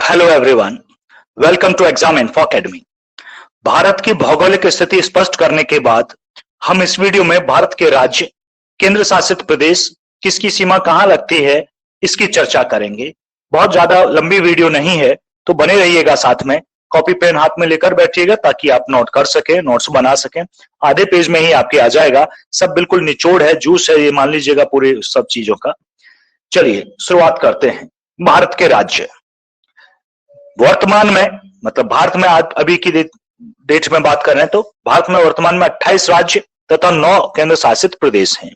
Hello everyone, welcome to exam info academy. Bharat की भौगोलिक स्थिति स्पष्ट करने के बाद हम इस वीडियो में भारत के राज्य, केंद्र शासित प्रदेश, किसकी सीमा कहां लगती है, इसकी चर्चा करेंगे। बहुत ज्यादा लंबी वीडियो नहीं है, तो बने रहिएगा साथ में। कॉपी पेन हाथ में लेकर बैठिएगा ताकि आप नोट कर सकें, नोट्स बना सकें। आधे पेज में ही आपके आ जाएगा, सब बिल्कुल निचोड़ है, जूस है, ये मान लीजिएगा पूरे सब चीजों का। चलिए शुरुआत करते हैं। भारत के राज्य वर्तमान में, मतलब भारत में अभी की डेट में बात कर रहे हैं तो भारत में वर्तमान में 28 राज्य तथा 9 केंद्र शासित प्रदेश हैं।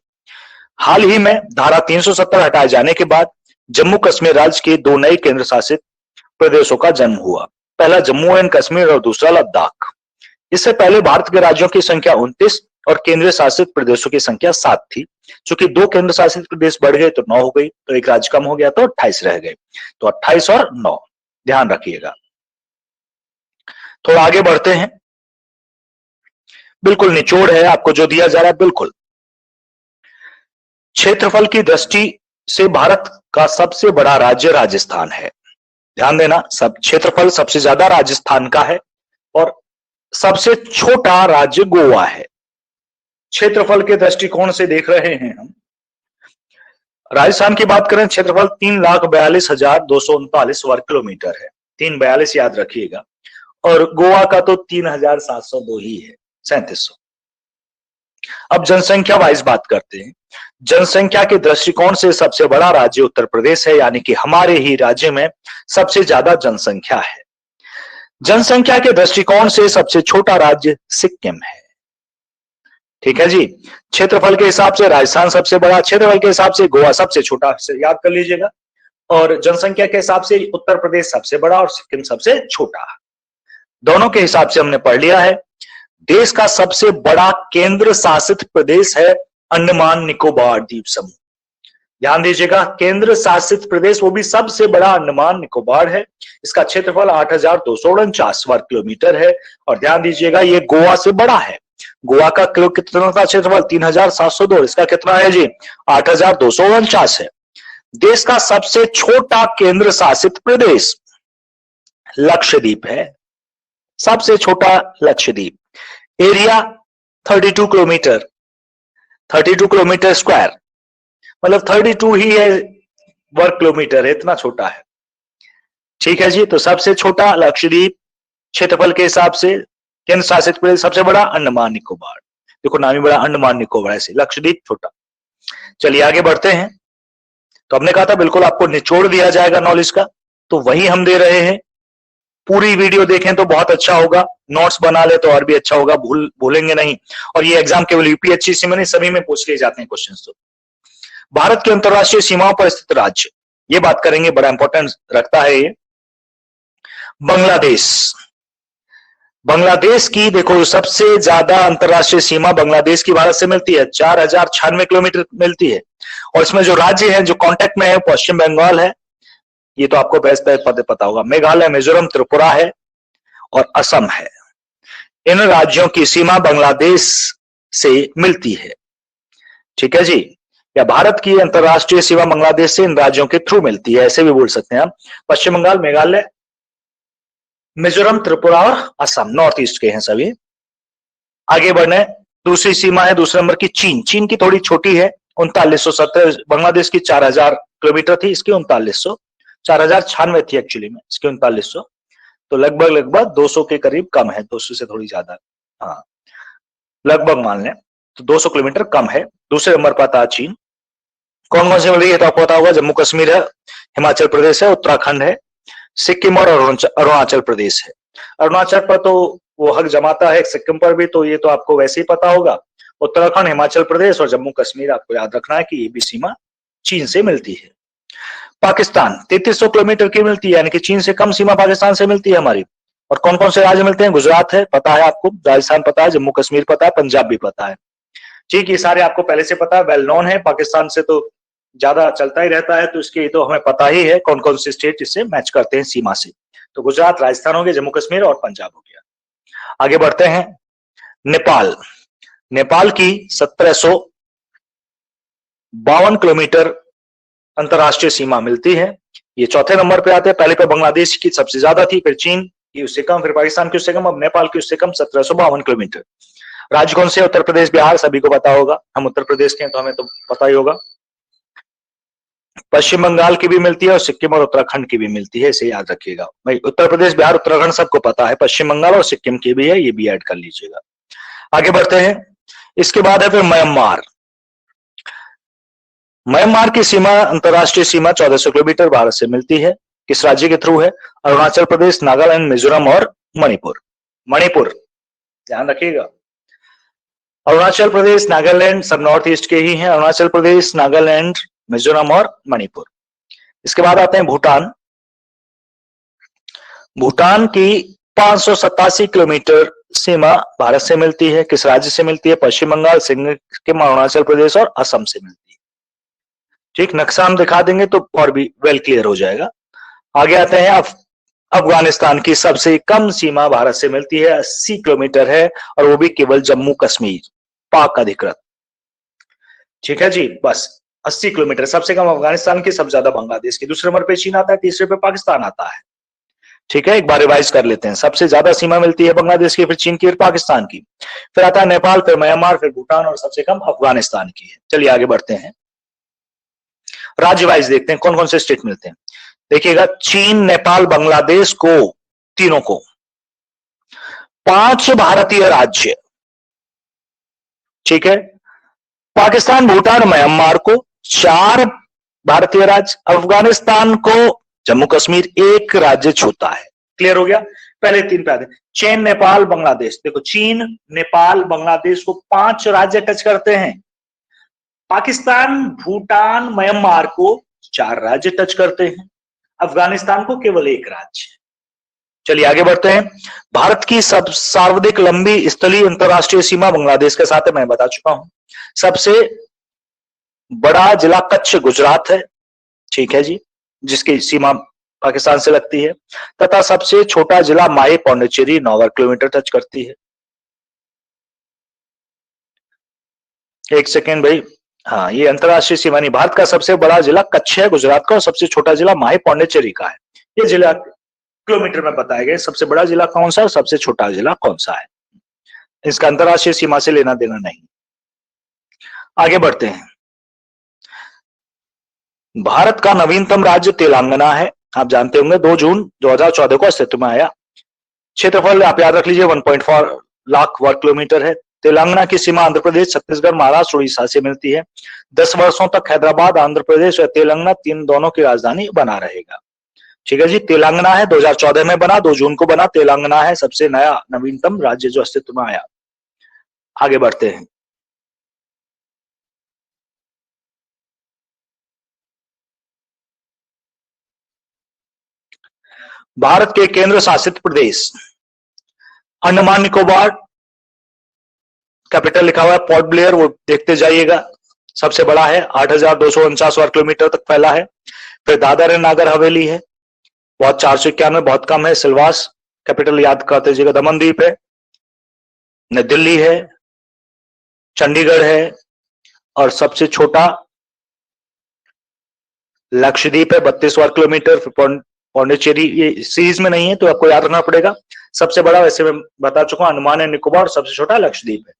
हाल ही में धारा 370 हटाए जाने के बाद जम्मू कश्मीर राज्य के 2 नए केंद्र शासित प्रदेशों का जन्म हुआ। पहला जम्मू एंड कश्मीर और दूसरा लद्दाख। इससे पहले भारत के राज्यों की संख्या 29 और केंद्र शासित प्रदेशों की संख्या 7 थी। चूंकि 2 केंद्र शासित प्रदेश बढ़ गए तो 9 हो गई, तो एक राज्य कम हो गया तो 28 रह गए। तो 28 और 9 ध्यान रखिएगा। थोड़ा आगे बढ़ते हैं। बिल्कुल निचोड़ है आपको जो दिया जा रहा है, बिल्कुल। क्षेत्रफल की दृष्टि से भारत का सबसे बड़ा राज्य राजस्थान है। ध्यान देना, सब क्षेत्रफल सबसे ज्यादा राजस्थान का है और सबसे छोटा राज्य गोवा है। क्षेत्रफल के दृष्टिकोण से देख रहे हैं हम। राजस्थान की बात करें, क्षेत्रफल 3,42,239 वर्ग किलोमीटर है। 342 याद रखिएगा। और गोवा का तो 3,702 ही है, 3700। अब जनसंख्या वाइज बात करते हैं। जनसंख्या के दृष्टिकोण से सबसे बड़ा राज्य उत्तर प्रदेश है, यानी कि हमारे ही राज्य में सबसे ज्यादा जनसंख्या है। जनसंख्या के दृष्टिकोण से सबसे छोटा राज्य सिक्किम है। ठीक है जी। क्षेत्रफल के हिसाब से राजस्थान सबसे बड़ा, क्षेत्रफल के हिसाब से गोवा सबसे छोटा, याद कर लीजिएगा। और जनसंख्या के हिसाब से उत्तर प्रदेश सबसे बड़ा और सिक्किम सबसे छोटा। दोनों के हिसाब से हमने पढ़ लिया है। देश का सबसे बड़ा केंद्र शासित प्रदेश है अंडमान निकोबार द्वीप समूह। ध्यान दीजिएगा, केंद्र शासित प्रदेश, वो भी सबसे बड़ा अंडमान निकोबार है। इसका क्षेत्रफल 8,249 वर्ग किलोमीटर है। और ध्यान दीजिएगा, ये गोवा से बड़ा है। गोवा का कितना था क्षेत्रफल? 3,702। इसका कितना है जी? 8,249 है। देश का सबसे छोटा केंद्र शासित प्रदेश लक्षद्वीप है। सबसे छोटा Lakshadweep. Area 32 kilometre, 32 kilometre square, मतलब 32 ही है वर्ग किलोमीटर है, इतना छोटा है। ठीक है जी। तो सबसे छोटा लक्षद्वीप, क्षेत्रफल के हिसाब से केंद्र शासित प्रदेश सबसे बड़ा अंडमान निकोबार। देखो नाम ही बड़ा, अंडमान निकोबार, ऐसे लक्षद्वीप छोटा। चलिए आगे बढ़ते हैं। तो हमने कहा था बिल्कुल आपको निचोड़ दिया जाएगा नॉलेज का, तो वही हम दे रहे हैं। पूरी वीडियो देखें तो बहुत अच्छा होगा, नोट्स बना ले तो और भी अच्छा होगा, भूलेंगे नहीं। और ये एग्जाम केवल यूपीएससी में नहीं, सभी में पूछ लिए जाते हैं क्वेश्चन। तो भारत की अंतरराष्ट्रीय सीमाओं पर स्थित राज्य, ये बात करेंगे, बड़ा इंपॉर्टेंट रखता है ये। बांग्लादेश। बांग्लादेश की देखो सबसे ज्यादा अंतरराष्ट्रीय सीमा बांग्लादेश की भारत से मिलती है, 4,096 किलोमीटर मिलती है। और इसमें जो राज्य है जो कांटेक्ट में है, पश्चिम बंगाल है, ये तो आपको पता होगा। मेघालय, मिजोरम, त्रिपुरा है और असम है। इन राज्यों की सीमा बांग्लादेश से मिलती है। ठीक है जी। या भारत की अंतरराष्ट्रीय सीमा बांग्लादेश से इन राज्यों के थ्रू मिलती है, ऐसे भी बोल सकते हैं हम। पश्चिम बंगाल, मेघालय, मिजोरम, त्रिपुरा और असम नॉर्थ ईस्ट के हैं सभी। आगे बढ़ने, दूसरी सीमा है दूसरे नंबर की चीन। चीन की थोड़ी छोटी है, 3970। बांग्लादेश की 4,000 किलोमीटर थी, इसकी 3900, 4,096 थी एक्चुअली में, इसकी 3900। तो लगभग 200 के करीब कम है, 200 से थोड़ी ज्यादा, हाँ लगभग मान लें तो 200 किलोमीटर कम है। दूसरे नंबर पर आता चीन। कौन कौन से मिल रही है तो आपको पता होगा, जम्मू कश्मीर है, हिमाचल प्रदेश है, उत्तराखंड है, सिक्किम और अरुणाचल प्रदेश है। अरुणाचल पर तो वो हक जमाता है, सिक्किम पर भी, तो ये तो आपको वैसे ही पता होगा। उत्तराखंड, हिमाचल प्रदेश और जम्मू कश्मीर आपको याद रखना है कि ये भी सीमा चीन से मिलती है। पाकिस्तान 3300 किलोमीटर की मिलती है, यानी कि चीन से कम सीमा पाकिस्तान से मिलती है हमारी। और कौन कौन से राज्य मिलते हैं? गुजरात है, पता है आपको, राजस्थान पता है, जम्मू कश्मीर पता है, पंजाब भी पता है। ठीक, ये सारे आपको पहले से पता है, वेल नोन है। पाकिस्तान से तो ज्यादा चलता ही रहता है, तो इसके तो हमें पता ही है कौन कौन से स्टेट इससे मैच करते हैं सीमा से। तो गुजरात, राजस्थान हो गया, जम्मू कश्मीर और पंजाब हो गया। आगे बढ़ते हैं। नेपाल। नेपाल की 1752 किलोमीटर अंतरराष्ट्रीय सीमा मिलती है। ये चौथे नंबर पे आते हैं। पहले पे बांग्लादेश की सबसे ज्यादा थी, फिर चीन की उससे कम, फिर पाकिस्तान की उससे कम, अब नेपाल की उससे कम 1752 किलोमीटर। राज्य कौन से? उत्तर प्रदेश, बिहार, सभी को पता होगा। हम उत्तर प्रदेश के हैं तो हमें तो पता ही होगा। पश्चिम बंगाल की भी मिलती है और सिक्किम और उत्तराखंड की भी मिलती है, इसे याद रखिएगा भाई। उत्तर प्रदेश, बिहार, उत्तराखंड सबको पता है, पश्चिम बंगाल और सिक्किम की भी है, ये भी ऐड कर लीजिएगा। आगे बढ़ते हैं। इसके बाद है फिर म्यांमार। म्यांमार की सीमा, अंतरराष्ट्रीय सीमा 1400 किलोमीटर भारत से मिलती है। किस राज्य के थ्रू है? अरुणाचल प्रदेश, नागालैंड, मिजोरम और मणिपुर। मणिपुर ध्यान रखिएगा। अरुणाचल प्रदेश, नागालैंड सब नॉर्थ ईस्ट के ही हैं। अरुणाचल प्रदेश, नागालैंड, मिजोरम और मणिपुर। इसके बाद आते हैं भूटान। भूटान की 587 किलोमीटर सीमा भारत से मिलती है। किस राज्य से मिलती है? पश्चिम बंगाल, सिक्किम, अरुणाचल प्रदेश और असम से मिलती है। ठीक, नक्शा हम दिखा देंगे तो और भी वेल क्लियर हो जाएगा। आगे आते हैं। अफगानिस्तान की सबसे कम सीमा भारत से मिलती है, 80 किलोमीटर है, और वो भी केवल जम्मू कश्मीर, पाक अधिकृत। ठीक है जी, बस 80 किलोमीटर सबसे कम अफगानिस्तान की, सबसे ज्यादा बांग्लादेश की। दूसरे नंबर पे चीन आता है, तीसरे पे पाकिस्तान आता है। ठीक है, एक बार रिवाइज कर लेते हैं। सबसे ज्यादा सीमा मिलती है बांग्लादेश की, फिर चीन की, फिर पाकिस्तान की, फिर आता है नेपाल, फिर म्यांमार, फिर भूटान और सबसे कम अफगानिस्तान की है। चलिए आगे बढ़ते हैं। राज्य वाइज देखते हैं कौन कौन से स्टेट मिलते हैं। देखिएगा, चीन, नेपाल, बांग्लादेश को, तीनों को 5 भारतीय राज्य। ठीक है, पाकिस्तान, भूटान, म्यांमार को 4 भारतीय राज्य, अफगानिस्तान को जम्मू कश्मीर 1 राज्य छूता है। क्लियर हो गया? पहले 3 पे आते हैं। चीन, नेपाल, बांग्लादेश। देखो, चीन, नेपाल, बांग्लादेश को 5 राज्य टच करते हैं। पाकिस्तान, भूटान, म्यांमार को 4 राज्य टच करते हैं। अफगानिस्तान को केवल 1 राज्य। चलिए आगे बढ़ते हैं। भारत की सब सर्वाधिक लंबी स्थलीय अंतरराष्ट्रीय सीमा बांग्लादेश के साथ है, मैं बता चुका हूं। सबसे बड़ा जिला कच्छ, गुजरात है। ठीक है जी, जिसकी सीमा पाकिस्तान से लगती है, तथा सबसे छोटा जिला माहे, पौंडीचेरी 9 किलोमीटर टच करती है। एक सेकेंड भाई, हाँ, ये अंतरराष्ट्रीय सीमा नहीं। भारत का सबसे बड़ा जिला कच्छ है, गुजरात का, और सबसे छोटा जिला माहे, पौंडीचेरी का है। ये जिला किलोमीटर में बताए गए। सबसे बड़ा जिला कौन सा है, सबसे छोटा जिला कौन सा है, इसका अंतरराष्ट्रीय सीमा से लेना देना नहीं। आगे बढ़ते हैं। भारत का नवीनतम राज्य तेलंगाना है, आप जानते होंगे। 2 जून 2014 को अस्तित्व में आया। क्षेत्रफल आप याद रख लीजिए 1.4 लाख वर्ग किलोमीटर है। तेलंगाना की सीमा आंध्र प्रदेश, छत्तीसगढ़, महाराष्ट्र, उड़ीसा से मिलती है। 10 वर्षों तक हैदराबाद, आंध्र प्रदेश और तेलंगाना तीन दोनों की राजधानी बना रहेगा। ठीक है जी, तेलंगाना है, 2014 में बना, 2 जून को बना। तेलंगाना है सबसे नया नवीनतम राज्य जो अस्तित्व में आया। आगे बढ़ते हैं। भारत के केंद्र शासित प्रदेश, अंडमान निकोबार, कैपिटल लिखा हुआ है पोर्ट ब्लेयर, वो देखते जाइएगा। सबसे बड़ा है, 8,249 वर्ग किलोमीटर तक फैला है। फिर दादर एंड नागर हवेली है, बहुत 491, बहुत कम है। सिलवास, कैपिटल याद करते जाइएगा। दमनदीप है, नई दिल्ली है, चंडीगढ़ है, और सबसे छोटा लक्षद्वीप है, 32 वर्ग किलोमीटर। पौंडीचेरी ये सीरीज में नहीं है तो आपको याद रखना पड़ेगा। सबसे बड़ा वैसे मैं बता चुका हूं अंडमान एंड निकोबार, सबसे छोटा लक्षद्वीप है।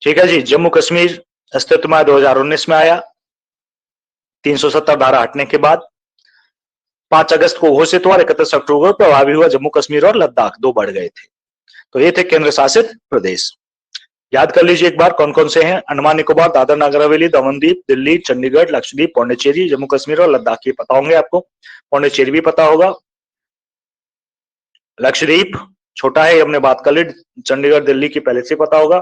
ठीक है जी, जम्मू कश्मीर अस्तित्व में 2019 में आया, 370 धारा हटने के बाद। 5 अगस्त को घोषित हुआ, 31 अक्टूबर को प्रभावी हुआ। जम्मू कश्मीर और लद्दाख 2 बढ़ गए थे। तो ये थे केंद्र शासित प्रदेश। याद कर लीजिए एक बार कौन कौन से हैं। अंडमान निकोबार, दादर नागर हवेली, दमनदीप, दिल्ली, चंडीगढ़, लक्षद्वीप, पौंडीचेरी, जम्मू कश्मीर और लद्दाख ये पता होंगे आपको। पौंडीचेरी भी पता होगा। लक्षद्वीप छोटा है, हमने बात कर ली। चंडीगढ़, दिल्ली की पहले से पता होगा।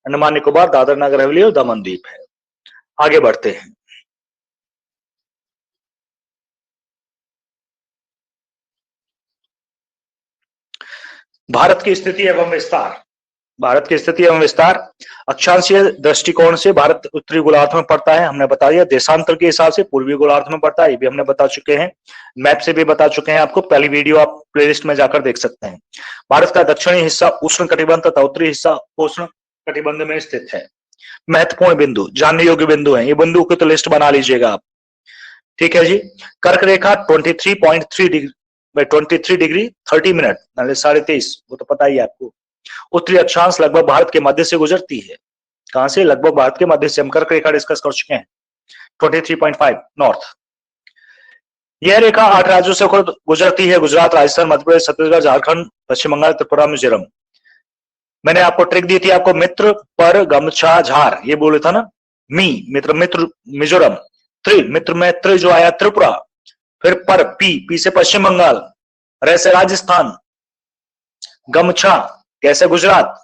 अंडमान निकोबार, दादर नागर हवेली और दमनदीप है। आगे बढ़ते हैं। भारत की स्थिति एवं विस्तार। भारत की स्थिति एवं विस्तार, अक्षांशीय दृष्टिकोण से भारत उत्तरी गोलार्ध में पड़ता है, हमने बता दिया। देशांतर के हिसाब से पूर्वी गोलार्ध में पड़ता है, ये भी हमने बता चुके हैं। मैप से भी बता चुके हैं आपको, पहली वीडियो आप प्लेलिस्ट में जाकर देख सकते हैं। भारत का दक्षिणी हिस्सा उष्ण कटिबंध तथा उत्तरी हिस्सा उष्ण कटिबंध में स्थित है। महत्वपूर्ण बिंदु, जानने योग्य बिंदु है, ये बिंदु की तो लिस्ट बना लीजिएगा आप। ठीक है जी। कर्क रेखा 23.3 डिग्री 23 डिग्री 30 मिनट 23.5, वो तो पता ही है आपको। उत्तरी अक्षांश लगभग भारत के मध्य से गुजरती है। कहां से? लगभग भारत के मध्य से। हम कर्क रेखा डिस्कस कर चुके हैं। 23.5 नॉर्थ। यह रेखा 8 राज्यों से गुजरती है। गुजरात, राजस्थान, मध्य प्रदेश, छत्तीसगढ़, झारखंड, पश्चिम बंगाल, त्रिपुरा, मिजोरम। मैंने आपको ट्रिक दी थी, आपको मित्र, पर, गमछा, झार, ये बोले था ना। मित्र मिजोरम, मित्र में त्रि जो आया त्रिपुरा, फिर पर पी से पश्चिम बंगाल, रे से राजस्थान, गमछा कैसे गुजरात,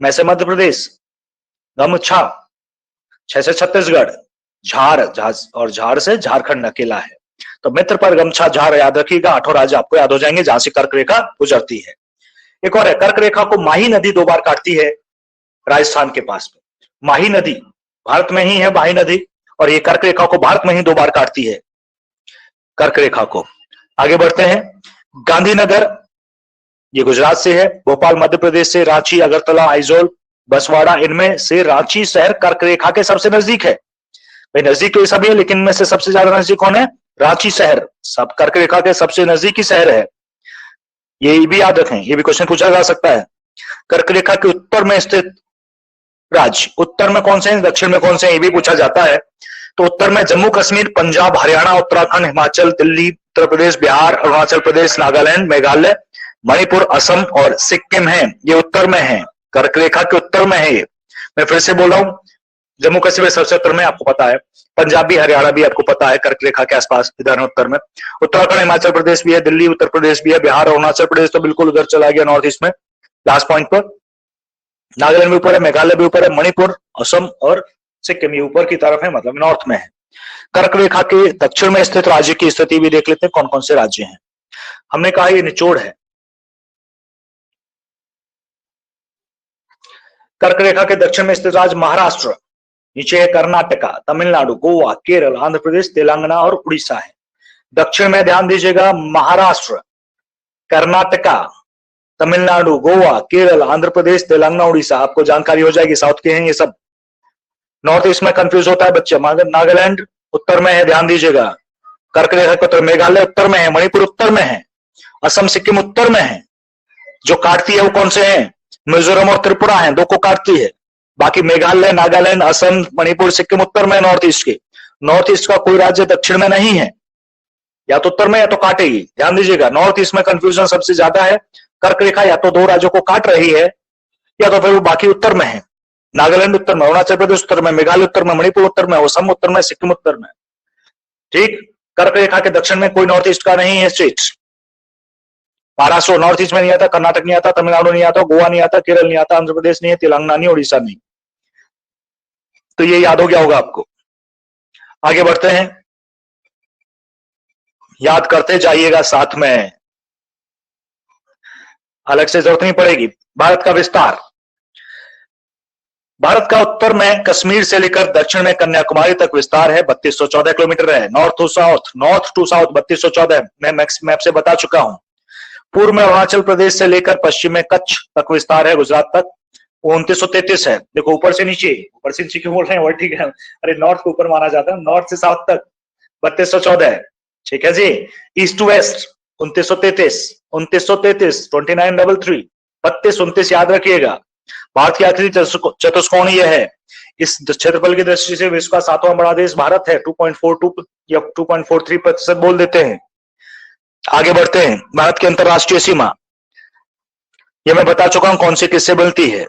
मैं से मध्य प्रदेश, गमछा, से छत्तीसगढ़, झार से झारखंड अकेला है। तो मित्र, पर, गमछा, झार याद रखिएगा। 8 राज्य आपको याद हो जाएंगे जहां से कर्क रेखा गुजरती है। एक और है, कर्क रेखा को माही नदी 2 बार काटती है राजस्थान के पास में। माही नदी भारत में ही है, माही नदी, और ये कर्क रेखा को भारत में ही 2 बार काटती है कर्क रेखा को। आगे बढ़ते हैं। गांधीनगर ये गुजरात से है, भोपाल मध्य प्रदेश से, रांची, अगरतला, आइजोल, बसवाड़ा, इनमें से रांची शहर कर्क रेखा के सबसे नजदीक है। भाई नजदीक तो ये सभी है, लेकिन इनमें से सबसे ज्यादा नजदीक कौन है? रांची शहर सब कर्क रेखा के सबसे नजदीकी शहर है। ये भी याद रखें, ये भी क्वेश्चन पूछा जा सकता है। कर्क रेखा के उत्तर में स्थित राज्य, उत्तर में कौन से हैं, दक्षिण में कौन से हैं, ये भी पूछा जाता है। तो उत्तर में जम्मू कश्मीर, पंजाब, हरियाणा, उत्तराखंड, हिमाचल, दिल्ली, उत्तर प्रदेश, बिहार, अरुणाचल प्रदेश, नागालैंड, मेघालय, मणिपुर, असम और सिक्किम है। ये उत्तर में है, कर्क रेखा के उत्तर में है। ये मैं फिर से बोल रहा हूं, जम्मू कश्मीर सबसे उत्तर में, आपको पता है। पंजाब भी, हरियाणा भी आपको पता है, कर्क रेखा के आसपास इधर है उत्तर में। उत्तराखंड, हिमाचल प्रदेश भी है, दिल्ली, उत्तर प्रदेश भी है, बिहार, अरुणाचल प्रदेश तो बिल्कुल उधर चला गया नॉर्थ ईस्ट में, लास्ट पॉइंट पर। नागालैंड भी ऊपर है, मेघालय भी ऊपर है, मणिपुर, असम और सिक्किम ये ऊपर की तरफ है, मतलब नॉर्थ में है। कर्क रेखा के दक्षिण में स्थित राज्य की स्थिति भी देख लेते हैं, कौन कौन से राज्य हैं। हमने कहा ये निचोड़ है। कर्क रेखा के दक्षिण में स्थित राज्य महाराष्ट्र, नीचे है कर्नाटका, तमिलनाडु, गोवा, केरल, आंध्र प्रदेश, तेलंगाना और उड़ीसा है। दक्षिण में ध्यान दीजिएगा, महाराष्ट्र, कर्नाटका, तमिलनाडु, गोवा, केरल, आंध्र प्रदेश, तेलंगाना, उड़ीसा। आपको जानकारी हो जाएगी, साउथ के हैं ये सब। नॉर्थ ईस्ट में कंफ्यूज होता है बच्चे। नागालैंड उत्तर में है, ध्यान दीजिएगा। कर्क रेखा के उत्तर, मेघालय उत्तर में है, मणिपुर उत्तर में है, असम, सिक्किम उत्तर में है। जो काटती है वो कौन से हैं? मिजोरम और त्रिपुरा हैं, 2 को काटती है। बाकी मेघालय, नागालैंड, असम, मणिपुर, सिक्किम उत्तर में, नॉर्थ ईस्ट के। नॉर्थ ईस्ट का कोई राज्य दक्षिण में नहीं है, या तो उत्तर में या तो काटेगी। ध्यान दीजिएगा, नॉर्थ ईस्ट में कंफ्यूजन सबसे ज्यादा है। कर्क रेखा या तो 2 राज्यों को काट रही है, या तो फिर वो बाकी उत्तर में है। नागालैंड उत्तर में, अरुणाचल प्रदेश उत्तर में, मेघालय उत्तर में, मणिपुर उत्तर में, असम उत्तर में, सिक्किम उत्तर में। ठीक। कर्क रेखा के दक्षिण में कोई नॉर्थ ईस्ट का नहीं है स्टेट। महाराष्ट्र नॉर्थ ईस्ट में नहीं आता, कर्नाटक नहीं आता, तमिलनाडु नहीं आता, गोवा नहीं आता, केरल नहीं आता, आंध्र प्रदेश नहीं है, तेलंगाना नहीं, उड़ीसा नहीं। तो ये याद हो गया होगा आपको। आगे बढ़ते हैं, याद करते जाइएगा साथ में, अलग से जरूरत नहीं पड़ेगी। भारत का विस्तार, भारत का उत्तर में कश्मीर से लेकर दक्षिण में कन्याकुमारी तक विस्तार है, 3214 किलोमीटर है। नॉर्थ टू साउथ 3214 मैं मैप से बता चुका हूं। पूर्व में अरुणाचल प्रदेश से लेकर पश्चिम में कच्छ तक विस्तार है, गुजरात तक, वो 2933 है। देखो ऊपर से नीचे क्यों बोल रहे हैं, वो ठीक है, अरे नॉर्थ को ऊपर माना जाता है, नॉर्थ से साउथ तक 3214 है। ठीक है जी। ईस्ट टू वेस्ट 2933 2933 32 याद रखिएगा। भारत की आखिरी चतुष्कोण यह है। इस क्षेत्रफल की दृष्टि से विश्व का 7वां बड़ा देश भारत है, 2.42 या 2.43% बोल देते हैं। आगे बढ़ते हैं, भारत की अंतरराष्ट्रीय सीमा, यह मैं बता चुका हूं कौन सी किससे बनती है।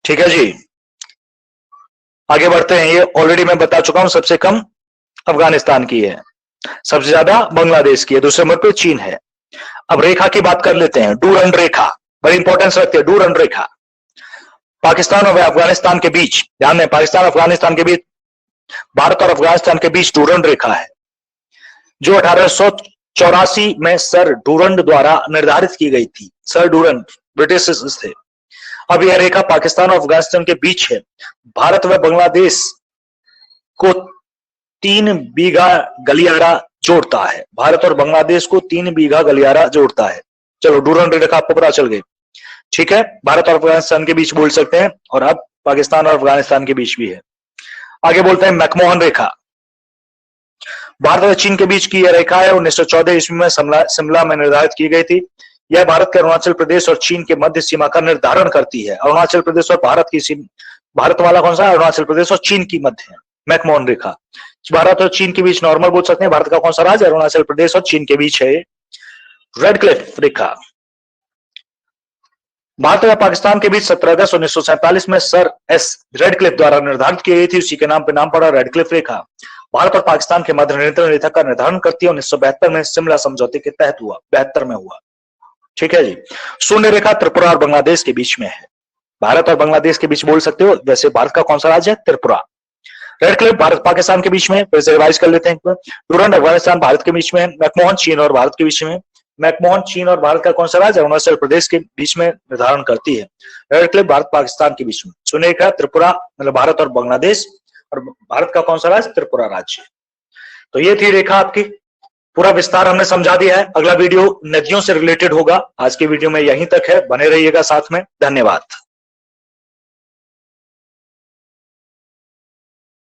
ठीक है जी। आगे बढ़ते हैं, ये ऑलरेडी मैं बता चुका हूं, सबसे कम अफगानिस्तान की है, सबसे ज्यादा बांग्लादेश की है, दूसरे नंबर पे चीन है। अब रेखा की बात कर लेते हैं, डूरंड रेखा बड़ी इंपॉर्टेंस रखती है। डूरंड रेखा पाकिस्तान और अफगानिस्तान के बीच, ध्यान दें, पाकिस्तान और अफगानिस्तान के बीच, भारत और अफगानिस्तान के बीच डूरंड रेखा है, जो 1884 में सर डूरंड द्वारा निर्धारित की गई थी। सर डूरंड ब्रिटिश थे। अब यह रेखा पाकिस्तान और अफगानिस्तान के बीच है। भारत व बांग्लादेश को 3 बीघा गलियारा जोड़ता है। भारत और बांग्लादेश को 3 बीघा गलियारा जोड़ता है। चलो डूरंड रेखा आपको पता चल गई। ठीक है, भारत और अफगानिस्तान के बीच बोल सकते हैं, और अब पाकिस्तान और अफगानिस्तान के बीच भी है। आगे बोलते हैं मैकमोहन रेखा। भारत और चीन के बीच की यह रेखा है 1914 ईस्वी में शिमला में निर्धारित की गई थी। यह भारत के अरुणाचल प्रदेश और चीन के मध्य सीमा का निर्धारण करती है। अरुणाचल प्रदेश और भारत की सीमा, भारत वाला कौन सा है? अरुणाचल प्रदेश और चीन की मध्य है मैकमोहन रेखा। भारत और चीन के बीच नॉर्मल बोल सकते हैं। भारत का कौन सा राज्य? अरुणाचल प्रदेश और चीन के बीच है रेडक्लिफ रेखा। भारत और पाकिस्तान के बीच 17 अगस्त 1947 में सर एस रेडक्लिफ द्वारा निर्धारित की गई थी। उसी के नाम पे नाम पड़ा रेडक्लिफ रेखा। भारत और पाकिस्तान के मध्य नियंत्रण रेखा का निर्धारण करती है। 1972 में शिमला समझौते के तहत हुआ, 72 में हुआ। ठीक है जी। शून्य रेखा त्रिपुरा और बांग्लादेश के बीच में है। भारत और बांग्लादेश के बीच बोल सकते हो। वैसे भारत का कौन सा राज्य है? त्रिपुरा। रेडक्लिफ भारत पाकिस्तान के बीच में, फिर से रिवाइज कर लेते हैं। डूरंड अफगानिस्तान भारत के बीच में। मैकमोहन चीन और भारत के बीच में। मैकमोहन चीन और भारत का कौन सा राज्य? अरुणाचल प्रदेश के बीच में निर्धारण करती है। रेडक्लिफ भारत पाकिस्तान के बीच में। शून्य रेखा त्रिपुरा मतलब भारत और बांग्लादेश, और भारत का कौन सा राज्य? त्रिपुरा राज्य। तो ये थी रेखा आपकी। पूरा विस्तार हमने समझा दिया है। अगला वीडियो नदियों से रिलेटेड होगा। आज के वीडियो में यहीं तक है। बने रहिएगा साथ में। धन्यवाद।